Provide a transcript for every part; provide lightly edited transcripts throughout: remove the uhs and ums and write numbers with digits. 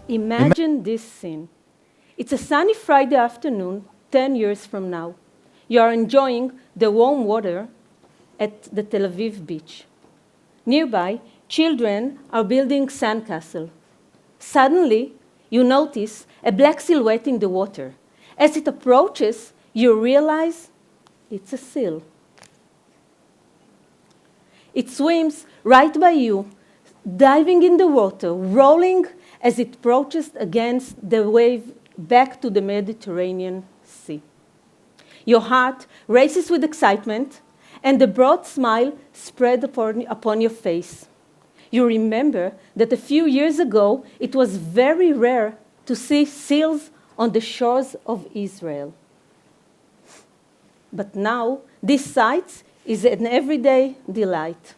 Imagine this scene. It's a sunny Friday afternoon, 10 years from now. You are enjoying the warm water at the Tel Aviv beach. Nearby, children are building sandcastle. Suddenly, you notice a black silhouette in the water. As it approaches, you realize it's a seal. It swims right by you, diving in the water, rolling as it approaches against the wave back to the Mediterranean Sea. Your heart races with excitement, and a broad smile spread upon your face. You remember that a few years ago, it was very rare to see seals on the shores of Israel. But now, this sight is an everyday delight.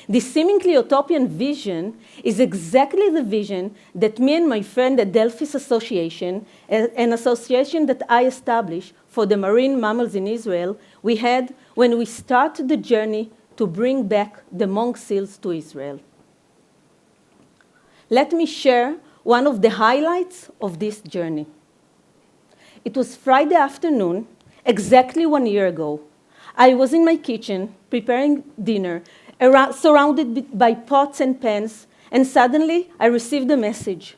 This seemingly utopian vision is exactly the vision that me and my friend at Delphis Association, an association that I established for the marine mammals in Israel, we had when we started the journey to bring back the monk seals to Israel. Let me share one of the highlights of this journey. It was Friday afternoon, exactly 1 year ago. I was in my kitchen preparing dinner, surrounded by pots and pans, and suddenly I received a message.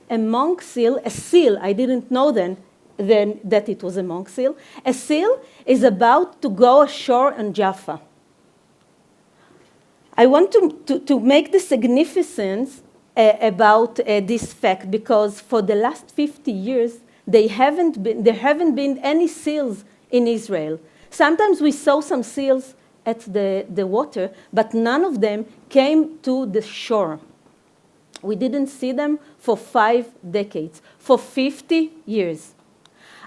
A monk seal, a seal, I didn't know then that it was a monk seal, a seal is about to go ashore on Jaffa. I want to make the significance about this fact because for the last 50 years, there haven't been any seals in Israel. Sometimes we saw some seals at the water, but none of them came to the shore. We didn't see them for 5 decades, for 50 years.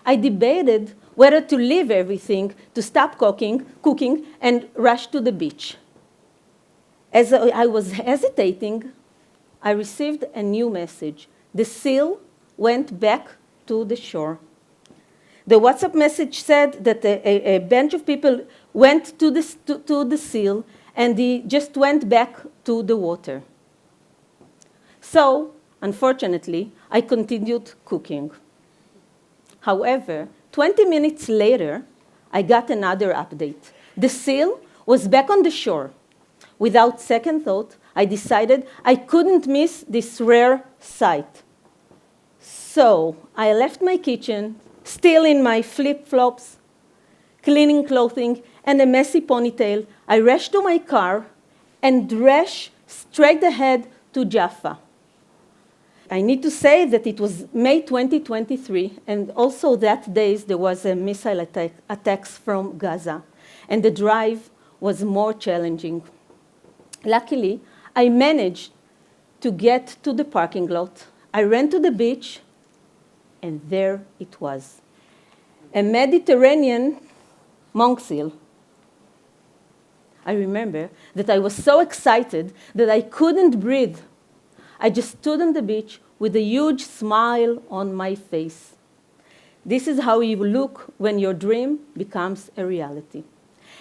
I debated whether to leave everything, to stop cooking, and rush to the beach. As I was hesitating, I received a new message. The seal went back to the shore. The WhatsApp message said that a bunch of people went to the seal and he just went back to the water. So, unfortunately, I continued cooking. However, 20 minutes later, I got another update. The seal was back on the shore. Without second thought, I decided I couldn't miss this rare sight. So, I left my kitchen, still in my flip-flops, cleaning clothing, and a messy ponytail. I rushed to my car and rushed straight ahead to Jaffa. I need to say that it was May 2023, and also that day there was a missile attacks from Gaza, and the drive was more challenging. Luckily, I managed to get to the parking lot. I ran to the beach, and there it was, a Mediterranean monk seal. I remember that I was so excited that I couldn't breathe. I just stood on the beach with a huge smile on my face. This is how you look when your dream becomes a reality.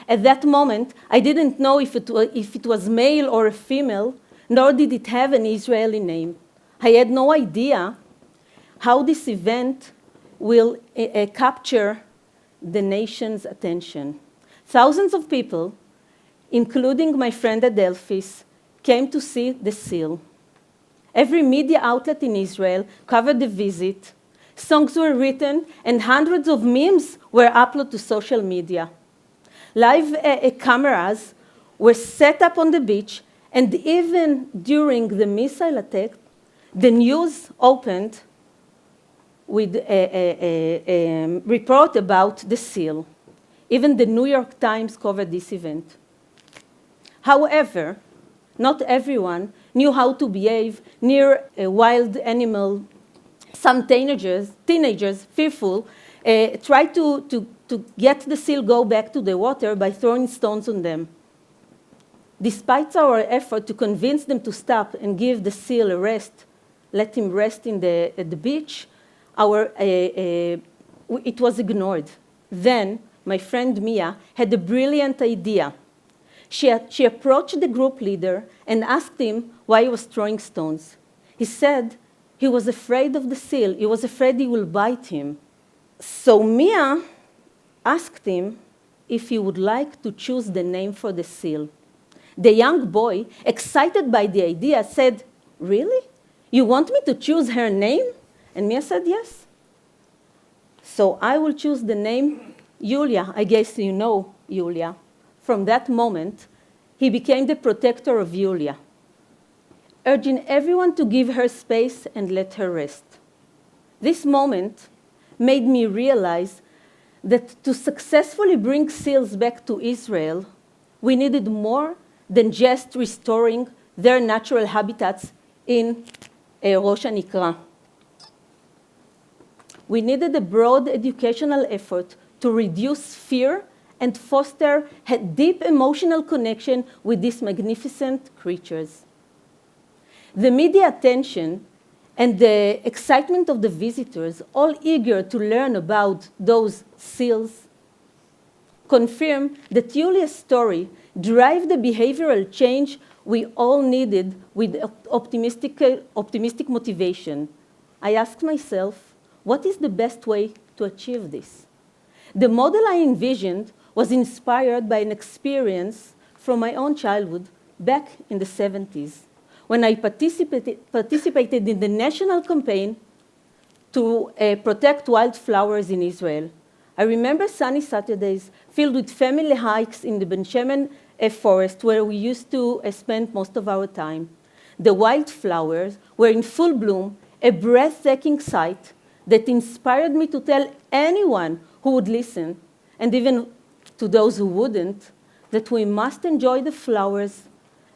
At that moment, I didn't know if it was male or a female, nor did it have an Israeli name. I had no idea how this event will capture the nation's attention. Thousands of people, including my friend at Delphis, came to see the seal. Every media outlet in Israel covered the visit. Songs were written, and hundreds of memes were uploaded to social media. Live cameras were set up on the beach, and even during the missile attack, the news opened with a report about the seal. Even the New York Times covered this event. However, not everyone knew how to behave near a wild animal. Some teenagers, fearful, tried to get the seal go back to the water by throwing stones on them. Despite our effort to convince them to stop and give the seal a rest, let him rest at the beach, it was ignored. Then, my friend Mia had a brilliant idea. She approached the group leader and asked him why he was throwing stones. He said he was afraid of the seal. He was afraid he will bite him. So Mia asked him if he would like to choose the name for the seal. The young boy, excited by the idea, said, "Really? You want me to choose her name?" And Mia said, "Yes." "So I will choose the name Yulia." I guess you know Yulia. From that moment, he became the protector of Yulia, urging everyone to give her space and let her rest. This moment made me realize that to successfully bring seals back to Israel, we needed more than just restoring their natural habitats in Rosh Hanikra. We needed a broad educational effort to reduce fear and foster a deep emotional connection with these magnificent creatures. The media attention and the excitement of the visitors, all eager to learn about those seals, confirm that Yulia's story drive the behavioral change we all needed with optimistic motivation. I asked myself, what is the best way to achieve this? The model I envisioned was inspired by an experience from my own childhood back in the 70s, when I participated in the national campaign to protect wildflowers in Israel. I remember sunny Saturdays filled with family hikes in the Ben Shemen forest, where we used to spend most of our time. The wildflowers were in full bloom, a breathtaking sight that inspired me to tell anyone who would listen, and even to those who wouldn't, that we must enjoy the flowers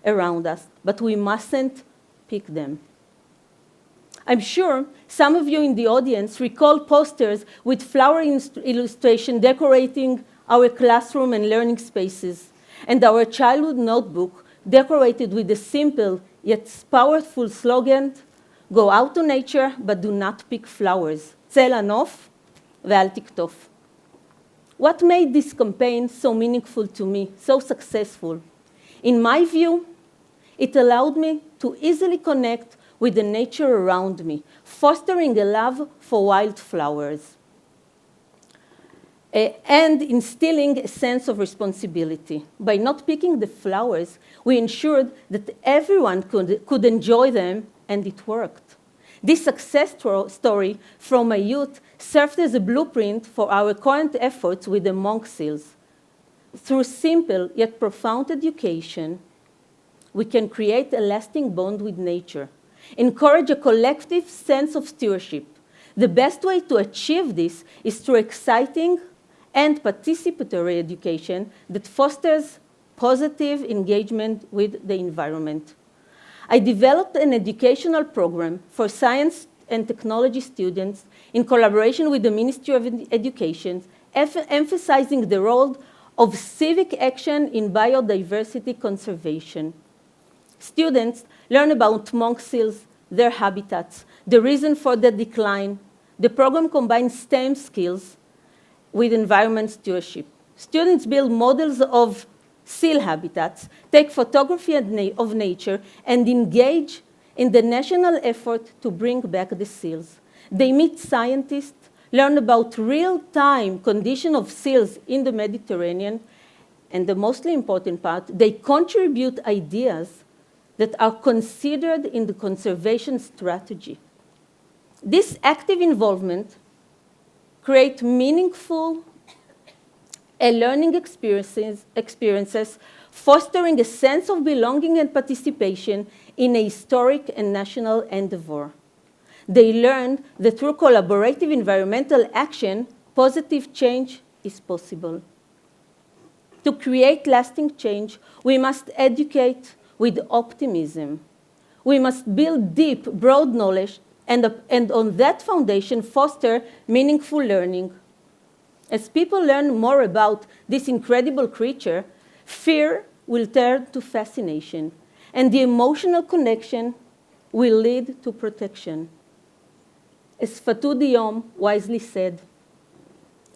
around us, but we mustn't pick them. I'm sure some of you in the audience recall posters with flower illustration decorating our classroom and learning spaces, and our childhood notebook decorated with the simple yet powerful slogan, "Go out to nature, but do not pick flowers. צא לנוף ואל תקטוף." What made this campaign so meaningful to me, so successful? In my view, it allowed me to easily connect with the nature around me, fostering a love for wildflowers, and instilling a sense of responsibility. By not picking the flowers, we ensured that everyone could enjoy them, and it worked. This success story from my youth served as a blueprint for our current efforts with the monk seals. Through simple yet profound education, we can create a lasting bond with nature, encourage a collective sense of stewardship. The best way to achieve this is through exciting and participatory education that fosters positive engagement with the environment. I developed an educational program for science and technology students in collaboration with the Ministry of Education, emphasizing the role of civic action in biodiversity conservation. Students learn about monk seals, their habitats, the reason for the decline. The program combines STEM skills with environment stewardship. Students build models of seal habitats, take photography of nature, and engage in the national effort to bring back the seals. They meet scientists, learn about real-time condition of seals in the Mediterranean, and the mostly important part, they contribute ideas that are considered in the conservation strategy. This active involvement creates meaningful learning experiences, fostering a sense of belonging and participation in a historic and national endeavor. They learned that through collaborative environmental action, positive change is possible. To create lasting change, we must educate with optimism. We must build deep, broad knowledge, and on that foundation, foster meaningful learning. As people learn more about this incredible creature, fear will turn to fascination, and the emotional connection will lead to protection. As Fatou Diom wisely said,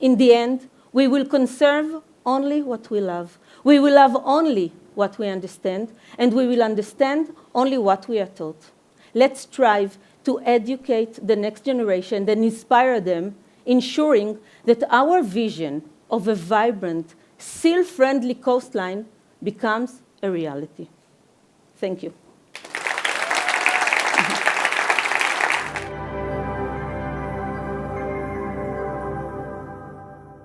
in the end, we will conserve only what we love. We will love only what we understand, and we will understand only what we are taught. Let's strive to educate the next generation and inspire them, ensuring that our vision of a vibrant, seal-friendly coastline becomes a reality. Thank you.